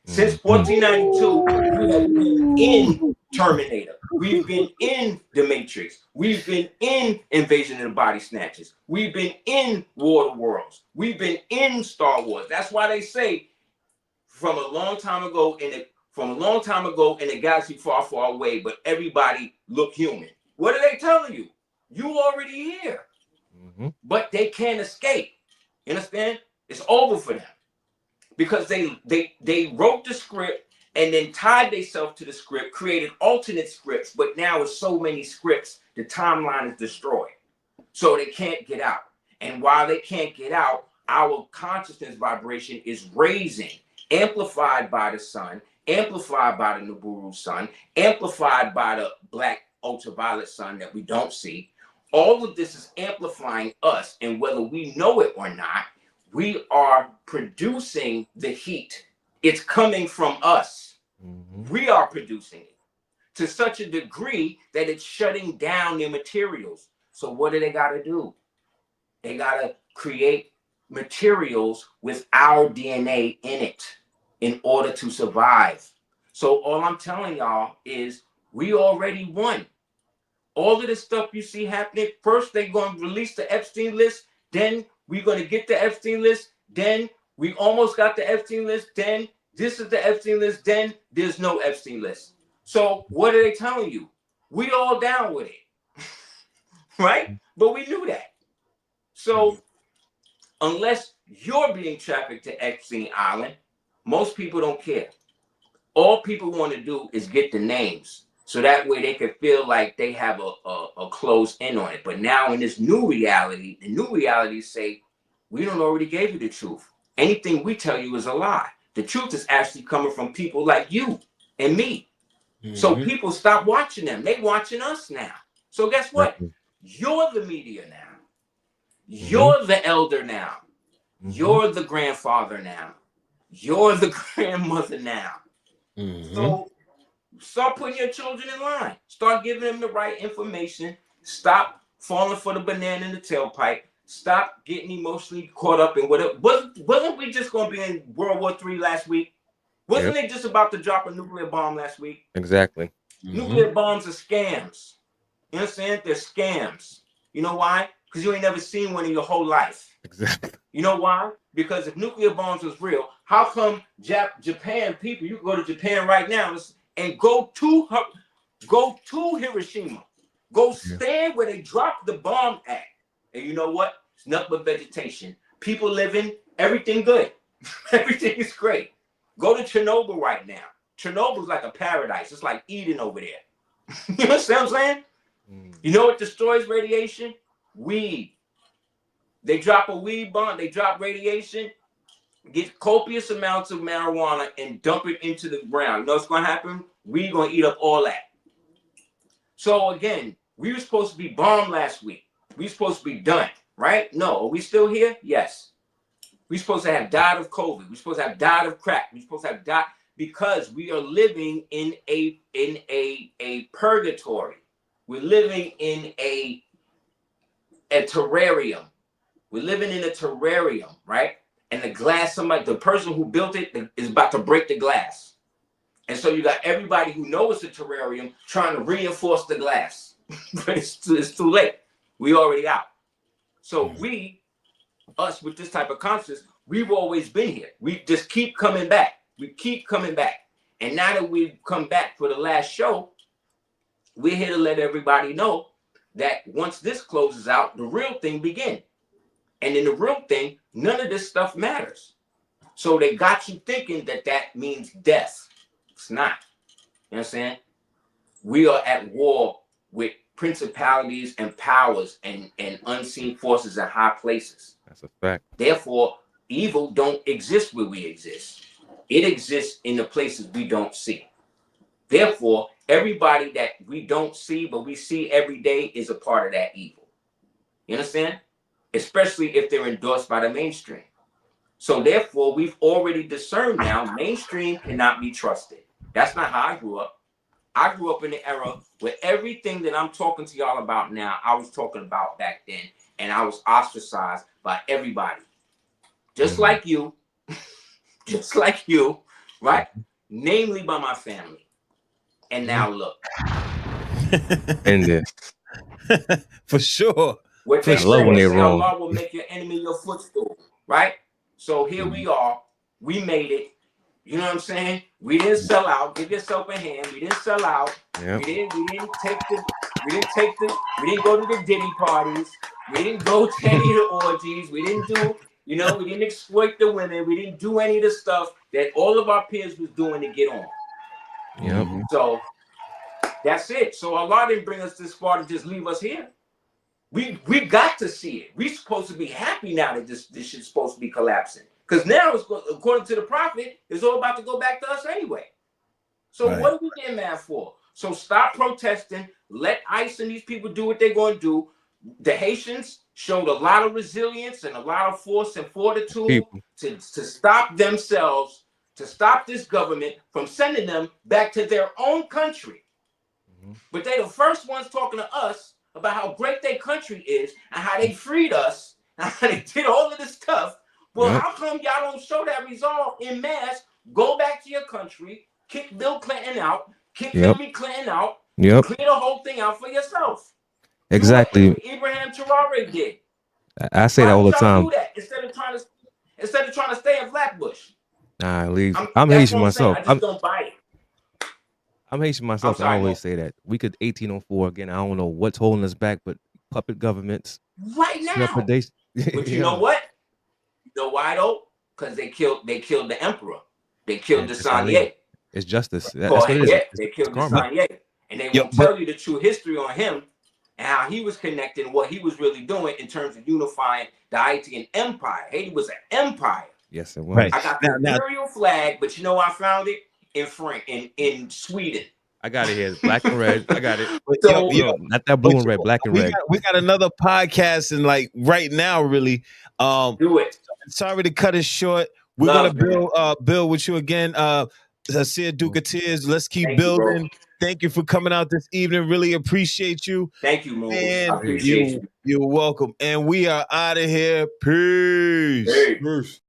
Since 1492, we have been in Terminator. We've been in The Matrix. We've been in Invasion of the Body Snatchers. We've been in War of the Worlds. We've been in Star Wars. That's why they say from a long time ago in a galaxy far, far away, but everybody look human. What are they telling you? You already here. But they can't escape. You understand? It's over for them. Because they wrote the script and then tied themselves to the script, created alternate scripts, but now with so many scripts, the timeline is destroyed. So they can't get out. And while they can't get out, our consciousness vibration is raising, amplified by the sun, amplified by the Nibiru sun, amplified by the black ultraviolet sun that we don't see. All of this is amplifying us, and whether we know it or not, we are producing the heat. It's coming from us. We are producing it to such a degree that it's shutting down their materials. So what do they got to do? They got to create materials with our DNA in it in order to survive. So all I'm telling y'all is we already won. All of this stuff you see happening, first they're going to release the Epstein list, then we're going to get the Epstein list. Then we almost got the Epstein list. Then this is the Epstein list. Then there's no Epstein list. So what are they telling you? We all down with it. Right? But we knew that. So unless you're being trafficked to Epstein Island, most people don't care. All people want to do is get the names. So that way they can feel like they have a close in on it. But now in this new reality, the new realities say, we don't already gave you the truth. Anything we tell you is a lie. The truth is actually coming from people like you and me. So people stop watching them. They watching us now. So guess what? You're the media now. You're the elder now. You're the grandfather now. You're the grandmother now. So start putting your children in line. Start giving them the right information. Stop falling for the banana in the tailpipe. Stop getting emotionally caught up in whatever. Wasn't we just going to be in World War III last week? Wasn't they just about to drop a nuclear bomb last week? Exactly. Nuclear bombs are scams. You understand? They're scams. You know why? Because you ain't never seen one in your whole life. Exactly. You know why? Because if nuclear bombs was real, how come Japan people, you can go to Japan right now and go to Hiroshima. Go stand where they dropped the bomb at. And you know what? It's nothing but vegetation. People living, everything good. Everything is great. Go to Chernobyl right now. Chernobyl's like a paradise. It's like Eden over there. You know what I'm saying? You know what destroys radiation? Weed. They drop a weed bomb, they drop radiation, get copious amounts of marijuana and dump it into the ground. You know what's going to happen? We're going to eat up all that. So again, we were supposed to be bombed last week. We were supposed to be done, right? No. Are we still here? Yes. We're supposed to have died of COVID. We're supposed to have died of crack. We're supposed to have died because we are living in a purgatory. We're living in a terrarium. We're living in a terrarium, right? And the glass, the person who built it is about to break the glass. And so you got everybody who knows it's a terrarium trying to reinforce the glass. But it's too late. We already out. So us with this type of consciousness, we've always been here. We just keep coming back. We keep coming back. And now that we've come back for the last show, we're here to let everybody know that once this closes out, the real thing begins. And in the real thing, none of this stuff matters. So they got you thinking that means death. It's not. You know what I'm saying? We are at war with principalities and powers and unseen forces in high places. That's a fact. Therefore, evil don't exist where we exist. It exists in the places we don't see. Therefore, everybody that we don't see but we see every day is a part of that evil. You understand? Especially if they're endorsed by the mainstream. So therefore, we've already discerned now mainstream cannot be trusted. That's not how I grew up. I grew up in the era where everything that I'm talking to y'all about now, I was talking about back then, and I was ostracized by everybody. Just like you, right? Namely by my family. And now look. In there. For sure. What they say, wrong. Allah will make your enemy your footstool, right? So here we are. We made it. You know what I'm saying? We didn't sell out. Give yourself a hand. We didn't sell out. Yep. We didn't go to the Diddy parties. We didn't go to any of the orgies. We didn't exploit the women. We didn't do any of the stuff that all of our peers was doing to get on. Yep. So that's it. So Allah didn't bring us this far to just leave us here. We got to see it. We're supposed to be happy now that this shit's supposed to be collapsing. Because now, according to the prophet, it's all about to go back to us anyway. So What are we getting mad for? So stop protesting. Let ICE and these people do what they're going to do. The Haitians showed a lot of resilience and a lot of force and fortitude to stop themselves, to stop this government from sending them back to their own country. But they're the first ones talking to us about how great their country is and how they freed us and how they did all of this stuff. Well, how come y'all don't show that resolve in mass? Go back to your country, kick Bill Clinton out, kick Hillary Clinton out, clear the whole thing out for yourself. Exactly. Ibrahim Traore did. I say that all the time. Do that instead of trying to stay in Flatbush. Nah, leave. I'm Haitian myself. I just don't buy it. I'm Haitian myself. I always say that. We could 1804 again. I don't know what's holding us back, but puppet governments. Right now. But you know what? You know why though? Because they killed the emperor. They killed the Sanye. It's justice. That's what it is. They killed the Sanye. And they will tell you the true history on him and how he was connecting, what he was really doing in terms of unifying the Haitian empire. Haiti was an empire. Yes, it was. Right. I got the imperial flag, but you know I found it in Sweden. I got it here, black and red. I got it. So, not that blue and red, black and red. We got another podcast, and like right now, really. Do it. Sorry to cut it short. We're gonna build with you again. Asir Ducatier. Let's keep building. Thank you for coming out this evening. Really appreciate you. Thank you, Moorish. I appreciate you. You're welcome. And we are out of here. Peace. Peace.